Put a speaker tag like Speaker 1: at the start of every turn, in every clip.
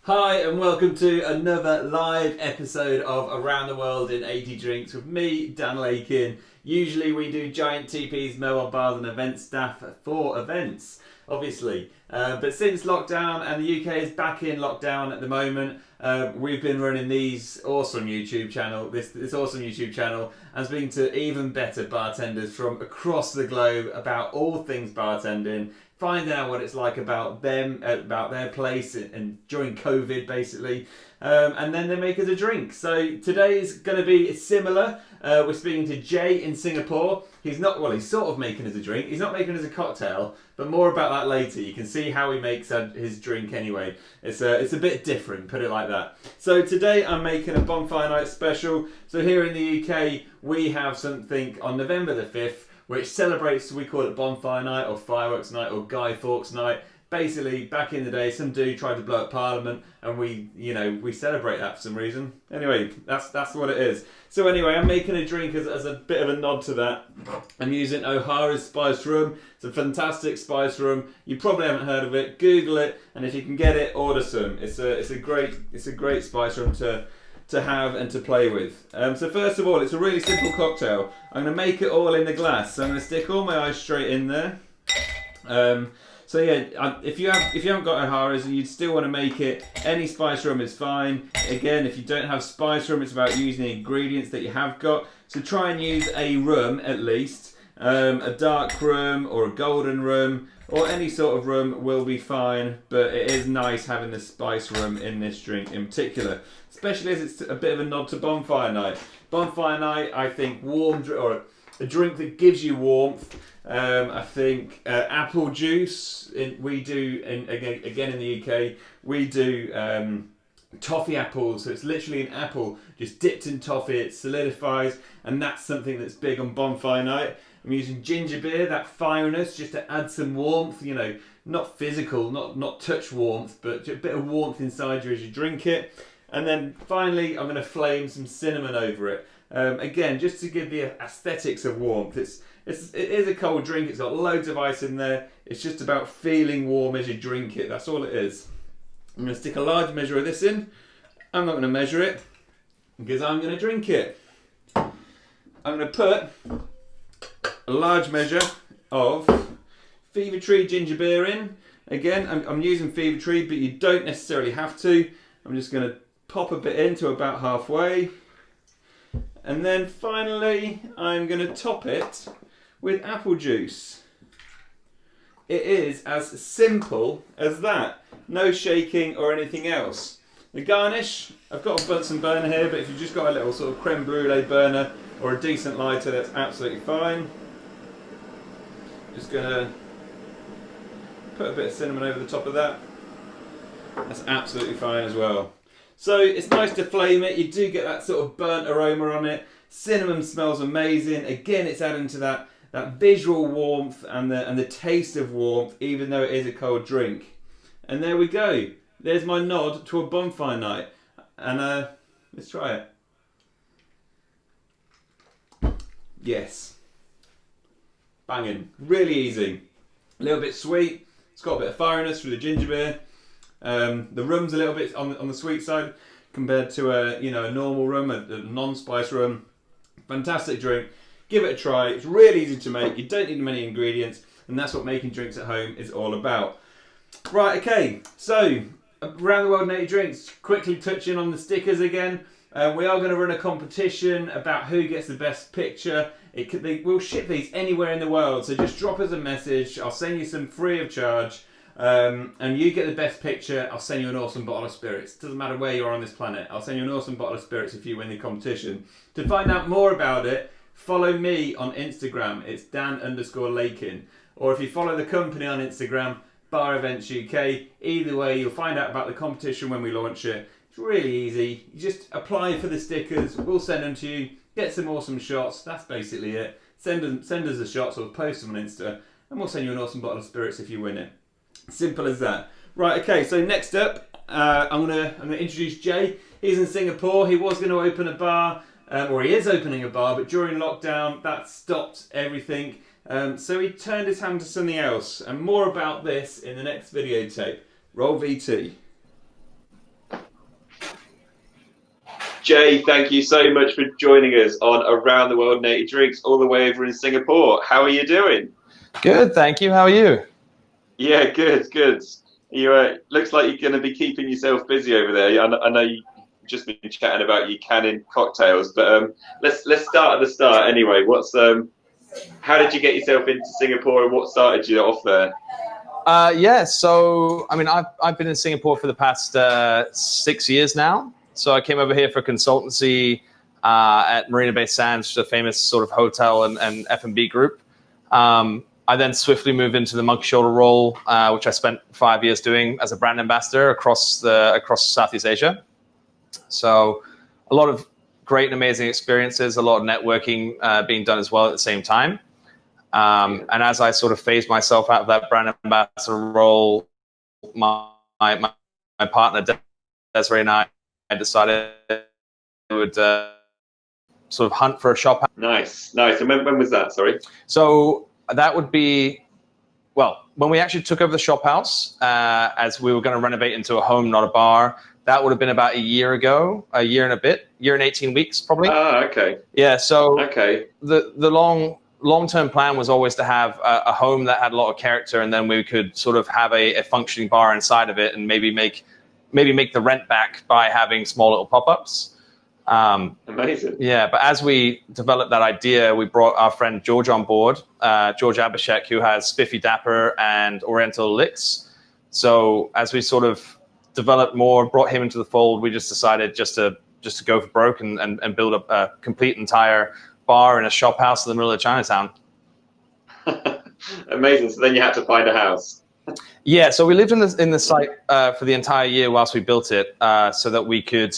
Speaker 1: Hi and welcome to another live episode of Around the World in 80 Drinks with me, Dan Lakin. Usually we do giant TPs, mobile bars and event staff for events, obviously. But since lockdown and the UK is back in lockdown at the moment, we've been running this awesome YouTube channel and speaking to even better bartenders from across the globe about all things bartending, finding out what it's like about them, about their place and during COVID basically, and then they make us a drink. So today's going to be similar. We're speaking to Jay in Singapore. He's sort of making us a drink. He's not making us a cocktail, but more about that later. You can see how he makes his drink anyway. It's a bit different, put it like that. So today I'm making a bonfire night special. So here in the UK we have something on November the 5th which celebrates, we call it bonfire night or fireworks night or Guy Fawkes night. Basically, back in the day, some dude tried to blow up Parliament, and we celebrate that for some reason. Anyway, that's what it is. So anyway, I'm making a drink as a bit of a nod to that. I'm using O'Hara's spiced rum. It's a fantastic spiced rum. You probably haven't heard of it. Google it, and if you can get it, order some. It's a great spice rum to have and to play with. So first of all, it's a really simple cocktail. I'm going to make it all in the glass. So I'm going to stick all my ice straight in there. So yeah, if you haven't got O'Hara's and you'd still want to make it, any spice rum is fine. Again, if you don't have spice rum, it's about using the ingredients that you have got. So try and use a rum at least. A dark rum or a golden rum or any sort of rum will be fine, but it is nice having the spice rum in this drink in particular, especially as it's a bit of a nod to bonfire night. Bonfire night, I think or a drink that gives you warmth. I think apple juice. We do again in the UK. We do toffee apples. So it's literally an apple just dipped in toffee. It solidifies, and that's something that's big on bonfire night. I'm using ginger beer, that fireness, just to add some warmth. You know, not physical, not touch warmth, but just a bit of warmth inside you as you drink it. And then finally, I'm going to flame some cinnamon over it. Again, just to give the aesthetics of warmth. It is a cold drink. It's got loads of ice in there. It's just about feeling warm as you drink it. That's all it is. I'm going to stick a large measure of this in. I'm not going to measure it because I'm going to drink it. I'm going to put a large measure of Fever Tree ginger beer in. Again, I'm using Fever Tree, but you don't necessarily have to. I'm just going to pop a bit into about halfway. And then finally, I'm going to top it with apple juice. It is as simple as that. No shaking or anything else. The garnish, I've got a Bunsen burner here, but if you've just got a little sort of creme brulee burner or a decent lighter, that's absolutely fine. Just going to put a bit of cinnamon over the top of that. That's absolutely fine as well. So it's nice to flame it. You do get that sort of burnt aroma on it. Cinnamon smells amazing. Again, it's adding to that visual warmth and the taste of warmth, even though it is a cold drink. And there we go. There's my nod to a bonfire night. And let's try it. Yes. Banging. Really easy. A little bit sweet. It's got a bit of fireness through the ginger beer. The rum's a little bit on the sweet side compared to a normal rum, a non-spice rum. Fantastic drink. Give it a try. It's really easy to make. You don't need many ingredients, and that's what making drinks at home is all about. Right, okay. So Around the World in 80 Drinks. Quickly touching on the stickers again. We are going to run a competition about who gets the best picture. We'll ship these anywhere in the world, so just drop us a message. I'll send you some free of charge. And you get the best picture, I'll send you an awesome bottle of spirits. Doesn't matter where you are on this planet, I'll send you an awesome bottle of spirits if you win the competition. To find out more about it, follow me on Instagram. It's Dan_Lakin. Or if you follow the company on Instagram, Bar Events UK. Either way, you'll find out about the competition when we launch it. It's really easy. You just apply for the stickers, we'll send them to you, get some awesome shots. That's basically it. Send us the shots or post them on Insta, and we'll send you an awesome bottle of spirits if you win it. Simple as that. Right, okay, so next up, I'm gonna introduce Jay. He's in Singapore. He was going to open a bar, or he is opening a bar, but during lockdown, that stopped everything. So he turned his hand to something else, and more about this in the next video tape. Roll VT. Jay, thank you so much for joining us on Around the World in 80 Drinks, all the way over in Singapore. How are you doing?
Speaker 2: Good, thank you. How are you?
Speaker 1: Yeah, good, good. You looks like you're going to be keeping yourself busy over there. I know you've just been chatting about you canning cocktails, but let's start at the start anyway. How did you get yourself into Singapore, and what started you off there?
Speaker 2: Yeah, so I mean, I've been in Singapore for the past 6 years now. So I came over here for consultancy at Marina Bay Sands, which is a famous sort of hotel and F&B group. I then swiftly moved into the monkey shoulder role, which I spent 5 years doing as a brand ambassador across Southeast Asia. So a lot of great and amazing experiences, a lot of networking being done as well at the same time. And as I sort of phased myself out of that brand ambassador role, my partner Desiree and I decided we would sort of hunt for a shop.
Speaker 1: Nice, nice. And when was that? Sorry.
Speaker 2: So that would be, well, when we actually took over the shop house, as we were going to renovate into a home, not a bar. That would have been about a year ago, a year and a bit, year and 18 weeks probably.
Speaker 1: Ah, okay.
Speaker 2: Yeah. So
Speaker 1: okay.
Speaker 2: The long-term plan was always to have a home that had a lot of character, and then we could sort of have a functioning bar inside of it, and maybe make the rent back by having small little pop-ups.
Speaker 1: Amazing.
Speaker 2: Yeah, but as we developed that idea, we brought our friend George on board, George Abhishek, who has Spiffy Dapper and Oriental Licks. So as we sort of developed more, brought him into the fold, we just decided just to go for broke and build up a complete entire bar in a shop house in the middle of Chinatown.
Speaker 1: Amazing. So then you had to find a house.
Speaker 2: Yeah, so we lived in the site for the entire year whilst we built it, so that we could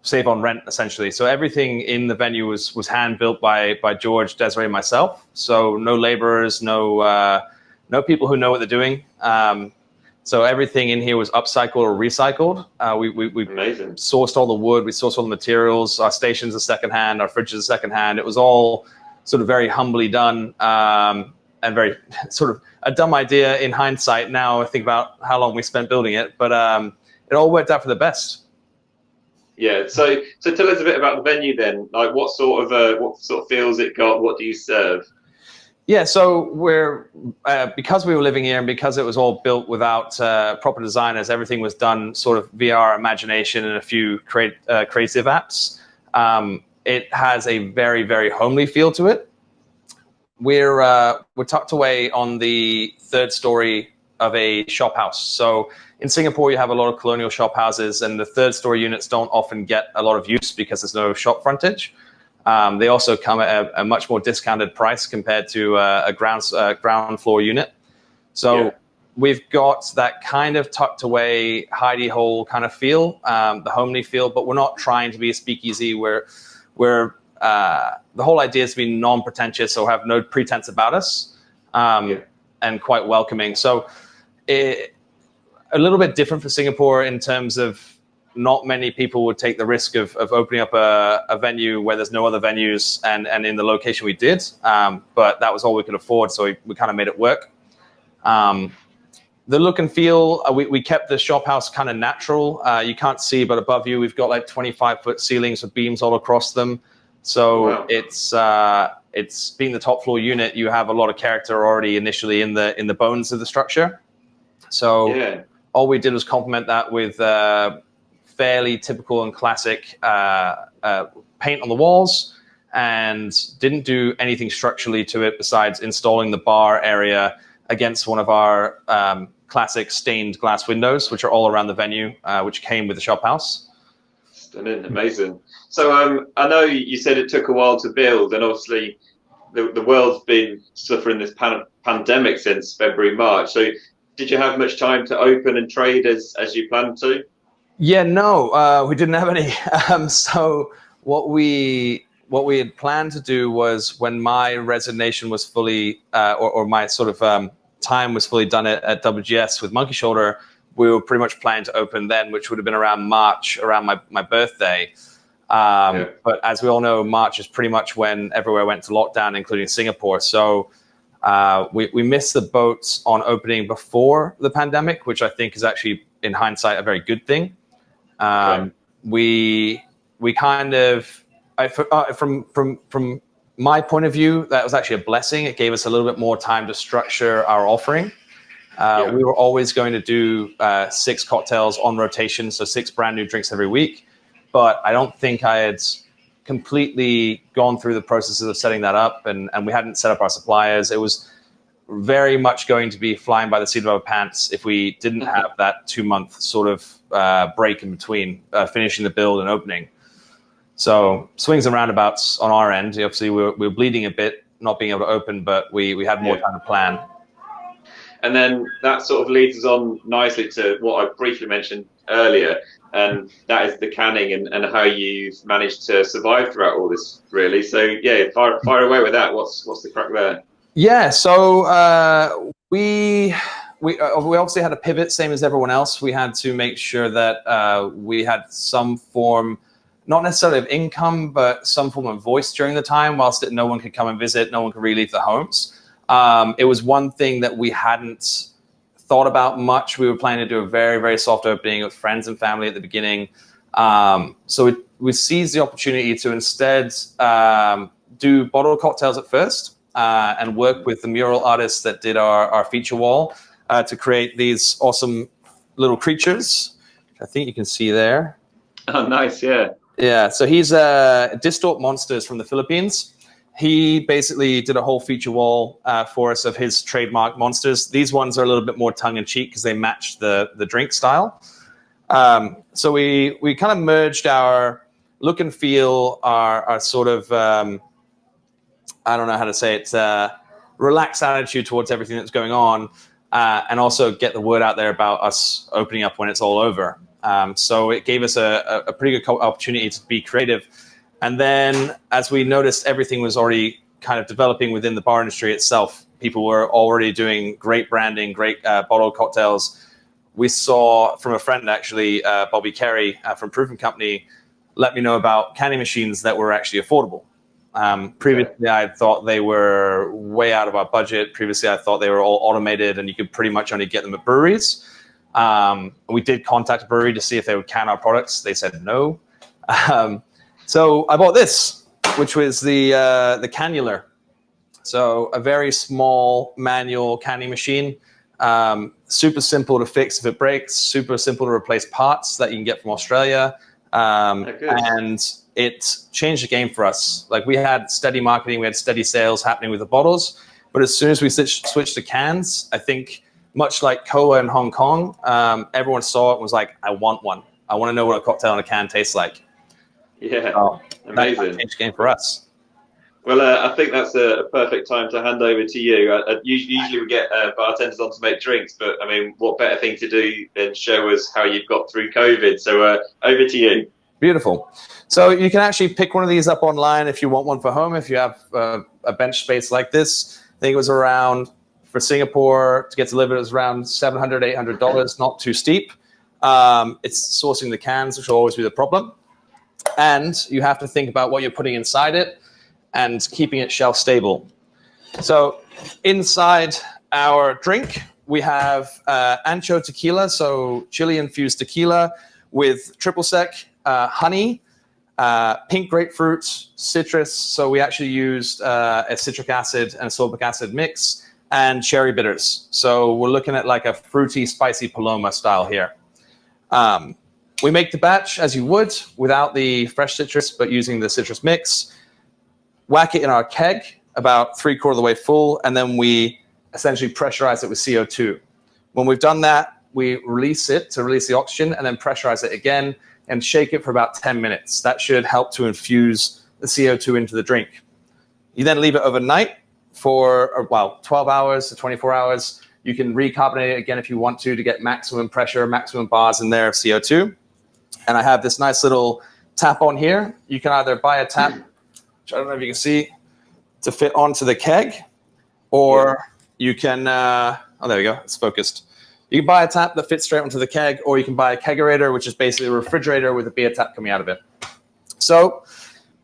Speaker 2: save on rent essentially. So everything in the venue was hand built by George, Desiree, and myself. So no laborers, no people who know what they're doing. So everything in here was upcycled or recycled. We
Speaker 1: Amazing.
Speaker 2: Sourced all the wood, we sourced all the materials. Our stations are secondhand, our fridges are secondhand. It was all sort of very humbly done, and very sort of a dumb idea in hindsight. Now I think about how long we spent building it, but it all worked out for the best.
Speaker 1: Yeah. So tell us a bit about the venue then. Like what sort of feels it got? What do you serve?
Speaker 2: Yeah, so we're because we were living here and because it was all built without proper designers, everything was done sort of via our imagination and a few creative apps. It has a very, very homely feel to it. We're tucked away on the third story of a shop house. So in Singapore, you have a lot of colonial shop houses, and the third story units don't often get a lot of use because there's no shop frontage. They also come at a much more discounted price compared to a ground floor unit. So we've got that kind of tucked away, hidey hole kind of feel, the homely feel, but we're not trying to be a speakeasy. The whole idea is to be non-pretentious or have no pretense about us, and quite welcoming. So a little bit different for Singapore in terms of not many people would take the risk of opening up a venue where there's no other venues and in the location we did. But that was all we could afford, so we kind of made it work. The look and feel, we kept the shop house kind of natural. You can't see, but above you, we've got like 25-foot ceilings with beams all across them. So wow. It's being the top floor unit, you have a lot of character already initially in the bones of the structure. So all we did was complement that with fairly typical and classic paint on the walls, and didn't do anything structurally to it besides installing the bar area against one of our classic stained glass windows, which are all around the venue, which came with the shop house.
Speaker 1: Stunning, amazing. So I know you said it took a while to build, and obviously the world's been suffering this pandemic since February, March. So did you have much time to open and trade as you planned to?
Speaker 2: Yeah, no, we didn't have any. So what we had planned to do was, when my resignation was fully, or my sort of time was fully done at WGS with Monkey Shoulder, we were pretty much planning to open then, which would have been around March, around my birthday. But as we all know, March is pretty much when everywhere went to lockdown, including Singapore. So we missed the boat on opening before the pandemic, which I think is actually, in hindsight, a very good thing. We we kind of, from my point of view, that was actually a blessing. It gave us a little bit more time to structure our offering. We were always going to do 6 cocktails on rotation, so 6 brand new drinks every week. But I don't think I had completely gone through the processes of setting that up, and we hadn't set up our suppliers. It was very much going to be flying by the seat of our pants if we didn't have that 2-month sort of break in between finishing the build and opening. So swings and roundabouts on our end. Obviously, we were bleeding a bit, not being able to open, but we had more time to plan.
Speaker 1: And then that sort of leads us on nicely to what I briefly mentioned earlier, and that is the canning and how you've managed to survive throughout all this, really. So yeah, fire away with that. What's the crack there?
Speaker 2: Yeah, so we obviously had to pivot, same as everyone else. We had to make sure that we had some form, not necessarily of income, but some form of voice during the time, whilst no one could come and visit, no one could really leave their homes. It was one thing that we hadn't thought about much. We were planning to do a very, very soft opening with friends and family at the beginning. So we seized the opportunity to instead do bottled cocktails at first and work with the mural artists that did our feature wall to create these awesome little creatures. I think you can see there.
Speaker 1: Oh, nice, yeah.
Speaker 2: Yeah, so he's Distort Monsters from the Philippines. He basically did a whole feature wall for us of his trademark monsters. These ones are a little bit more tongue-in-cheek because they match the drink style. So we kind of merged our look and feel, our sort of, I don't know how to say it, relaxed attitude towards everything that's going on, and also get the word out there about us opening up when it's all over. So it gave us a pretty good opportunity to be creative. And then as we noticed everything was already kind of developing within the bar industry itself, people were already doing great branding, great bottled cocktails. We saw from a friend, actually, Bobby Carey from Proof & Company, let me know about canning machines that were actually affordable. Previously, I thought they were way out of our budget. Previously, I thought they were all automated and you could pretty much only get them at breweries. We did contact a brewery to see if they would can our products. They said no. So I bought this, which was the cannular. So a very small manual canning machine, super simple to fix if it breaks, super simple to replace parts that you can get from Australia. And it changed the game for us. Like, we had steady marketing, we had steady sales happening with the bottles. But as soon as we switched to cans, I think much like Koa in Hong Kong, everyone saw it and was like, I want one. I want to know what a cocktail in a can tastes like.
Speaker 1: Yeah,
Speaker 2: amazing. That changed the game for us.
Speaker 1: Well, I think that's a perfect time to hand over to you. Usually we get bartenders on to make drinks, but I mean, what better thing to do than show us how you've got through COVID? So over to you.
Speaker 2: Beautiful. So you can actually pick one of these up online if you want one for home, if you have a bench space like this. I think it was around, for Singapore, to get delivered, it was around $700, $800, not too steep. It's sourcing the cans, which will always be the problem. And you have to think about what you're putting inside it and keeping it shelf stable. So inside our drink, we have ancho tequila, so chili infused tequila with triple sec, honey, pink grapefruit, citrus. So we actually used a citric acid and sorbic acid mix, and cherry bitters. So we're looking at like a fruity, spicy Paloma style here. We make the batch as you would without the fresh citrus, but using the citrus mix. Whack it in our keg about 3/4 of the way full, and then we essentially pressurize it with CO2. When we've done that, we release it to release the oxygen, and then pressurize it again and shake it for about 10 minutes. That should help to infuse the CO2 into the drink. You then leave it overnight for, 12 hours to 24 hours. You can recarbonate it again if you want to get maximum pressure, maximum bars in there of CO2. And I have this nice little tap on here. You can either buy a tap, which I don't know if you can see, to fit onto the keg, or you can, there we go, it's focused. You can buy a tap that fits straight onto the keg, or you can buy a kegerator, which is basically a refrigerator with a beer tap coming out of it. So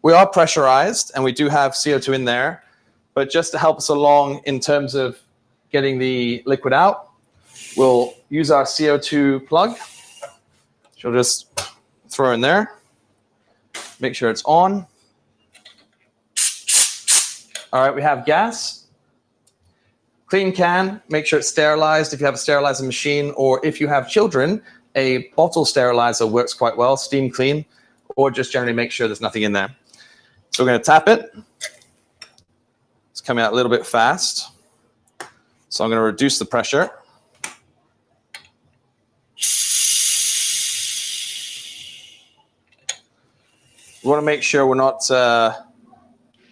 Speaker 2: we are pressurized, and we do have CO2 in there, but just to help us along in terms of getting the liquid out, we'll use our CO2 plug. She'll just throw in there. Make sure it's on. All right, we have gas. Clean can, make sure it's sterilized if you have a sterilizer machine, or if you have children, a bottle sterilizer works quite well, steam clean, or just generally make sure there's nothing in there. So we're going to tap it. It's coming out a little bit fast. So I'm going to reduce the pressure. We want to make sure we're not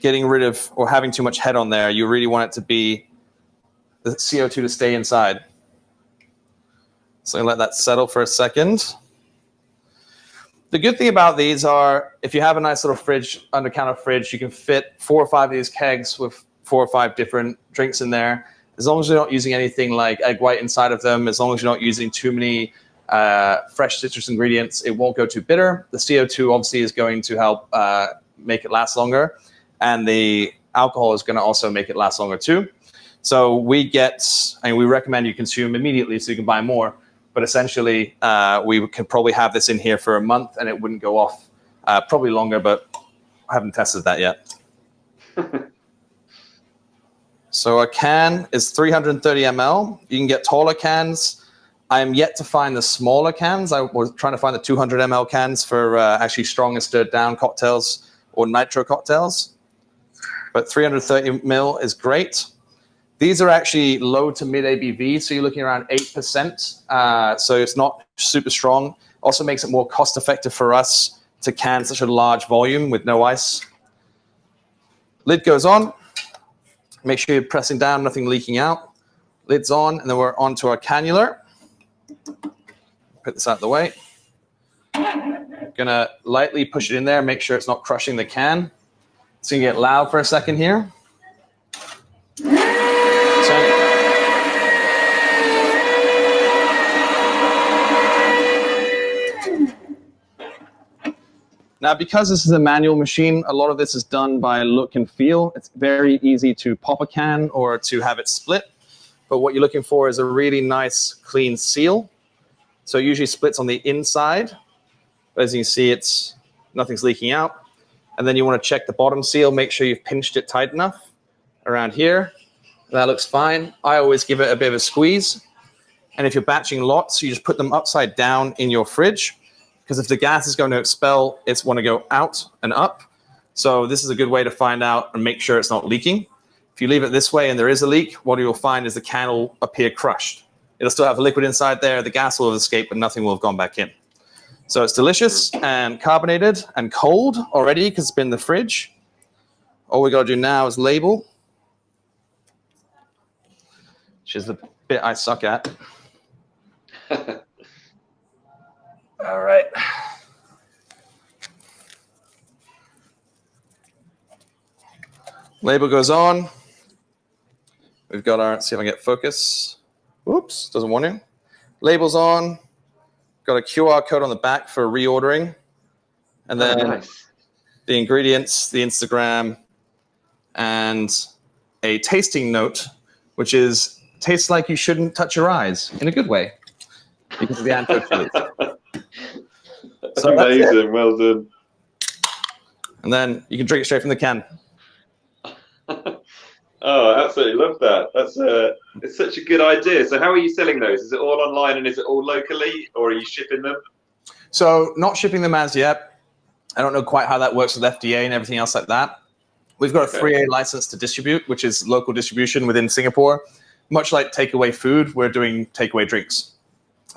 Speaker 2: getting rid of or having too much head on there. You really want it to be the CO2 to stay inside. So let that settle for a second. The good thing about these are, if you have a nice little fridge, under-counter fridge, you can fit 4 or 5 of these kegs with 4 or 5 different drinks in there. As long as you're not using anything like egg white inside of them, as long as you're not using too many fresh citrus ingredients, it won't go too bitter. The CO2 obviously is going to help make it last longer, and the alcohol is going to also make it last longer too. So we recommend you consume immediately so you can buy more. But essentially, we could probably have this in here for a month and it wouldn't go off. Probably longer, but I haven't tested that yet. So a can is 330 ml. You can get taller cans. I am yet to find the smaller cans. I was trying to find the 200 ml cans for actually strong and stirred down cocktails or nitro cocktails. But 330 ml is great. These are actually low to mid ABV, so you're looking around 8%. So it's not super strong. Also makes it more cost effective for us to can such a large volume with no ice. Lid goes on. Make sure you're pressing down, nothing leaking out. Lid's on, and then we're onto our cannula. Put this out of the way. Gonna lightly push it in there, make sure it's not crushing the can. It's gonna get loud for a second here. Now, because this is a manual machine, a lot of this is done by look and feel. It's very easy to pop a can or to have it split. But what you're looking for is a really nice, clean seal. So it usually splits on the inside. But as you can see, nothing's leaking out. And then you want to check the bottom seal, make sure you've pinched it tight enough around here. That looks fine. I always give it a bit of a squeeze. And if you're batching lots, you just put them upside down in your fridge, because if the gas is going to expel, it's want to go out and up. So this is a good way to find out and make sure it's not leaking. If you leave it this way and there is a leak, what you'll find is the can will appear crushed. It'll still have liquid inside there. The gas will have escaped, but nothing will have gone back in. So it's delicious and carbonated and cold already because it's been in the fridge. All we got to do now is label, which is the bit I suck at. All right. Label goes on. We've got our, let's see if I can get focus. Oops, doesn't want to. Label's on. Got a QR code on the back for reordering. And then the ingredients, the Instagram, and a tasting note, which is tastes like you shouldn't touch your eyes in a good way because of the anchovies.
Speaker 1: So amazing, well done.
Speaker 2: And then you can drink it straight from the can.
Speaker 1: Oh, I absolutely love that. It's such a good idea. So how are you selling those? Is it all online and is it all locally, or are you shipping them?
Speaker 2: So not shipping them as yet. I don't know quite how that works with FDA and everything else like that. We've got a 3A license to distribute, which is local distribution within Singapore. Much like takeaway food, we're doing takeaway drinks.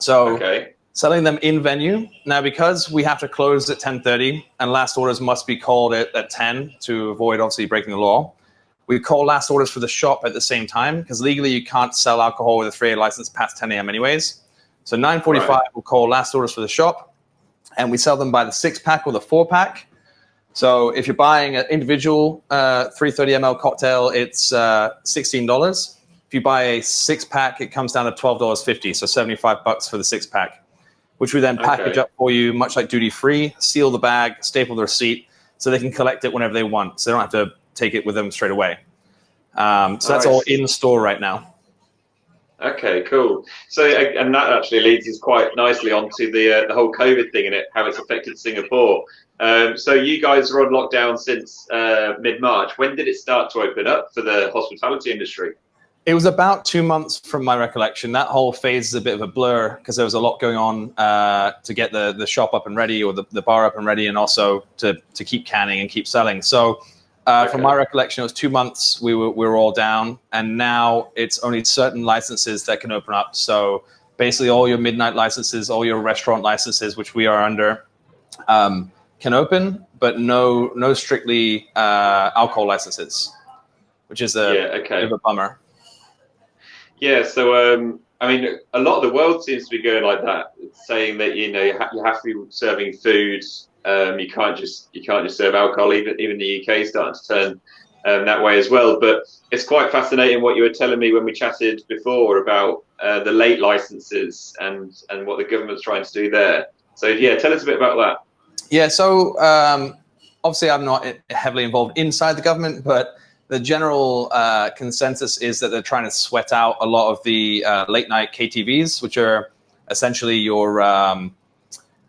Speaker 2: So selling them in venue. Now, because we have to close at 10:30 and last orders must be called at 10 to avoid obviously breaking the law, we call last orders for the shop at the same time because legally you can't sell alcohol with a 3A license past 10 a.m. anyways. So 9:45 we'll call last orders for the shop, and we sell them by the 6-pack or the 4-pack. So if you're buying an individual 330 ml cocktail, it's $16. If you buy a 6-pack, it comes down to $12.50, so $75 for the 6-pack, which we then package up for you, much like duty free, seal the bag, staple the receipt, so they can collect it whenever they want. So they don't have to take it with them straight away. So that's all in store right now.
Speaker 3: Okay, cool. So, and that actually leads us quite nicely onto the whole COVID thing and how it's affected Singapore. So, you guys are on lockdown since mid-March. When did it start to open up for the hospitality industry?
Speaker 2: It was about 2 months from my recollection. That whole phase is a bit of a blur because there was a lot going on to get the shop up and ready, or the bar up and ready, and also to keep canning and keep selling. So from my recollection, it was 2 months we were all down, and now it's only certain licenses that can open up. So basically all your midnight licenses, all your restaurant licenses, which we are under, can open, but no strictly alcohol licenses, which is a bit of a bummer.
Speaker 3: Yeah, so I mean, a lot of the world seems to be going like that, saying that you have to be serving food. You can't just serve alcohol. Even the UK is starting to turn that way as well. But it's quite fascinating what you were telling me when we chatted before about the late licenses and what the government's trying to do there. So yeah, tell us a bit about that.
Speaker 2: Yeah, so obviously I'm not heavily involved inside the government, but the general consensus is that they're trying to sweat out a lot of the late night KTVs, which are essentially your,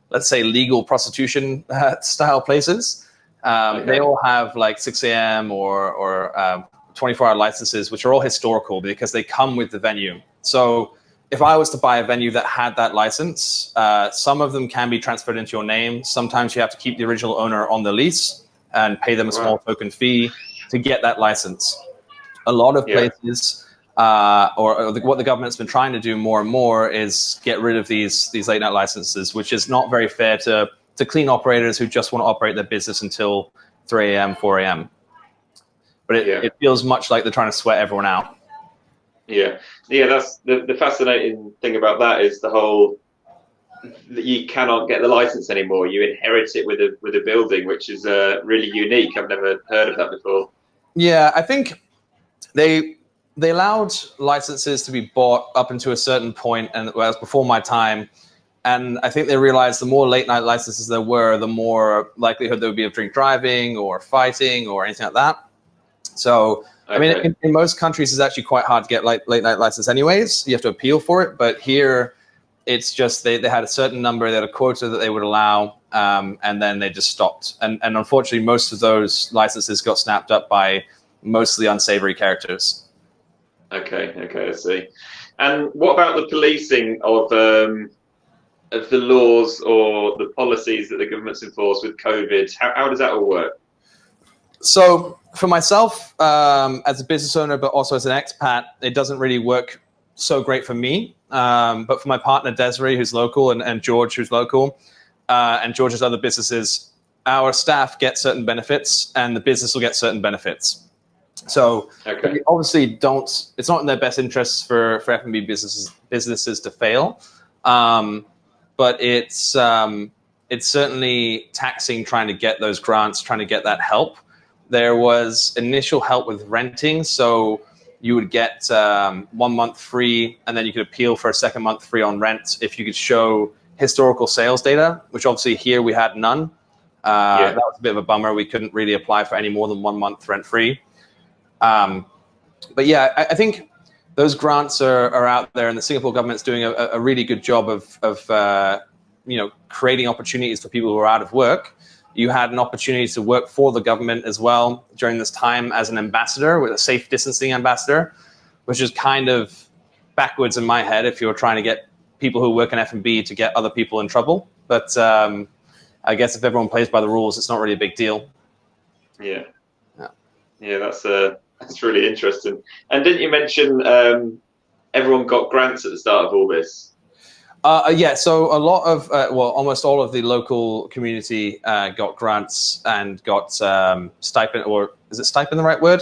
Speaker 2: let's say, legal prostitution style places. They all have like 6 a.m. or 24-hour licenses, which are all historical because they come with the venue. So if I was to buy a venue that had that license, some of them can be transferred into your name. Sometimes you have to keep the original owner on the lease and pay them a small token fee to get that license. A lot of places, what the government's been trying to do more and more is get rid of these late night licenses, which is not very fair to clean operators who just want to operate their business until 3 a.m., 4 a.m. But it feels much like they're trying to sweat everyone out.
Speaker 3: Yeah. That's the fascinating thing about that is the whole that you cannot get the license anymore. You inherit it with a building, which is really unique. I've never heard of that before.
Speaker 2: Yeah, I think they allowed licenses to be bought up into a certain point, and that was before my time. And I think they realized the more late night licenses there were, the more likelihood there would be of drink driving or fighting or anything like that. So, I mean, in most countries, it's actually quite hard to get late night license anyways. You have to appeal for it. But here, it's just they had a certain number, they had a quota that they would allow, and then they just stopped. And unfortunately, most of those licenses got snapped up by mostly unsavory characters.
Speaker 3: Okay, I see. And what about the policing of the laws or the policies that the government's enforced with COVID? How does that all work?
Speaker 2: So for myself, as a business owner, but also as an expat, it doesn't really work so great for me. But for my partner, Desiree, who's local, and George, who's local, and George's other businesses, our staff get certain benefits and the business will get certain benefits. So we obviously it's not in their best interests for F&B businesses to fail. But it's certainly taxing trying to get those grants, trying to get that help. There was initial help with renting. So you would get 1 month free, and then you could appeal for a second month free on rent if you could show historical sales data, which obviously here we had none. That was a bit of a bummer. We couldn't really apply for any more than 1 month rent free. But yeah, I think those grants are out there, and the Singapore government's doing a really good job of creating opportunities for people who are out of work. You had an opportunity to work for the government as well during this time as an ambassador, with a safe distancing ambassador, which is kind of backwards in my head if you're trying to get people who work in F&B to get other people in trouble. But I guess if everyone plays by the rules, it's not really a big deal.
Speaker 3: Yeah, that's really interesting. And didn't you mention everyone got grants at the start of all this?
Speaker 2: Yeah, so a lot of, almost all of the local community got grants and got stipend, or is it stipend the right word?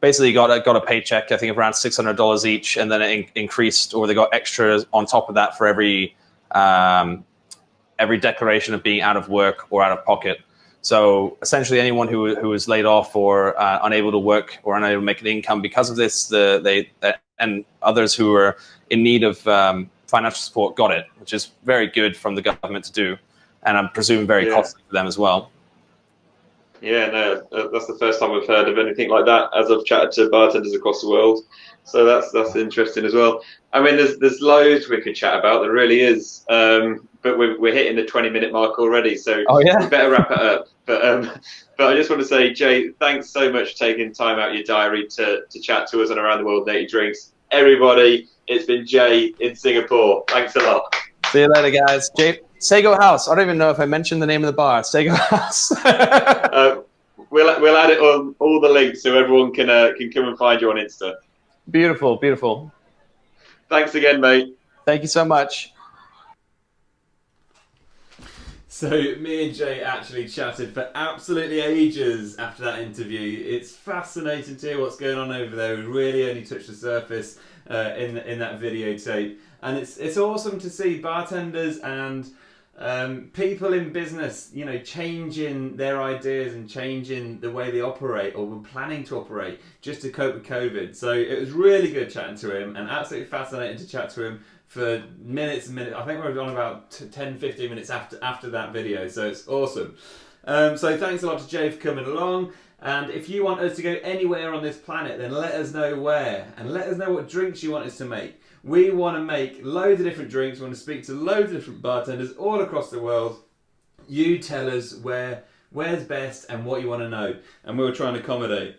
Speaker 2: Basically got a paycheck, I think of around $600 each, and then it increased, or they got extras on top of that for every declaration of being out of work or out of pocket. So essentially anyone who was laid off or unable to work or unable to make an income because of this, and others who were in need of financial support got it, which is very good from the government to do, and I'm presuming very costly for them as well.
Speaker 3: Yeah, no, that's the first time I've heard of anything like that. As I've chatted to bartenders across the world, so that's interesting as well. I mean, there's loads we could chat about. There really is, but we're hitting the 20-minute mark already, so
Speaker 2: Oh
Speaker 3: we
Speaker 2: yeah.
Speaker 3: better wrap it up. But I just want to say, Jay, thanks so much for taking time out of your diary to chat to us on Around the World 80 Drinks. Everybody, it's been Jay in Singapore. Thanks a lot.
Speaker 2: See you later, guys. Jay, Sago House. I don't even know if I mentioned the name of the bar. Sago House.
Speaker 3: We'll add it on all the links so everyone can come and find you on Insta.
Speaker 2: Beautiful, beautiful.
Speaker 3: Thanks again, mate.
Speaker 2: Thank you so much.
Speaker 1: So me and Jay actually chatted for absolutely ages after that interview. It's fascinating to hear what's going on over there. We really only touched the surface in that videotape, and it's awesome to see bartenders and people in business, you know, changing their ideas and changing the way they operate or were planning to operate just to cope with COVID. So it was really good chatting to him and absolutely fascinating to chat to him for minutes and minutes. I think we were on about 10-15 minutes after that video, so it's awesome. So thanks a lot to Jay for coming along. And if you want us to go anywhere on this planet, then let us know where, and let us know what drinks you want us to make. We want to make loads of different drinks. We want to speak to loads of different bartenders all across the world. You tell us where's best and what you want to know, and we'll try and accommodate.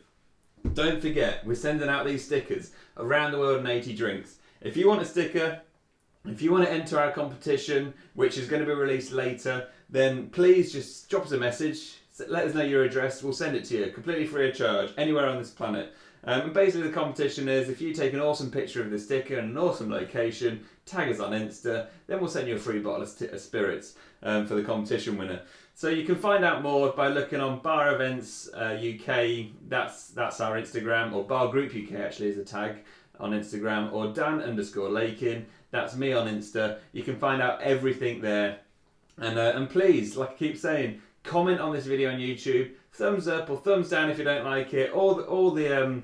Speaker 1: Don't forget, we're sending out these stickers around the world in 80 drinks. If you want a sticker, if you want to enter our competition, which is going to be released later, then please just drop us a message. Let us know your address. We'll send it to you completely free of charge anywhere on this planet. And basically the competition is if you take an awesome picture of the sticker and an awesome location, tag us on Insta, then we'll send you a free bottle of spirits for the competition winner. So you can find out more by looking on Bar Events UK, that's our Instagram, or Bar Group UK actually is a tag on Instagram, or Dan_Lakin, that's me on Insta. You can find out everything there. And please, like I keep saying, comment on this video on YouTube, thumbs up or thumbs down if you don't like it. All the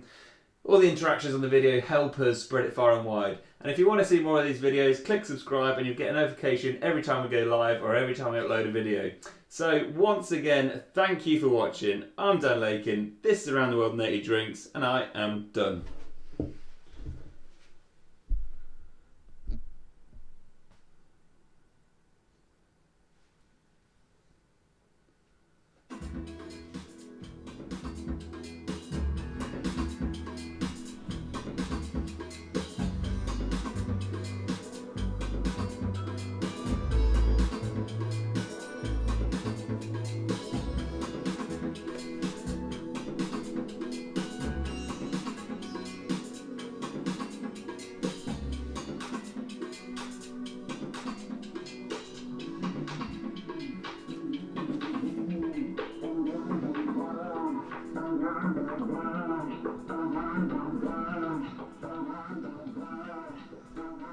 Speaker 1: interactions on the video help us spread it far and wide. And if you want to see more of these videos, click subscribe and you'll get a notification every time we go live or every time we upload a video. So once again, thank you for watching. I'm Dan Lakin, this is Around the World in 80 Drinks, and I am done.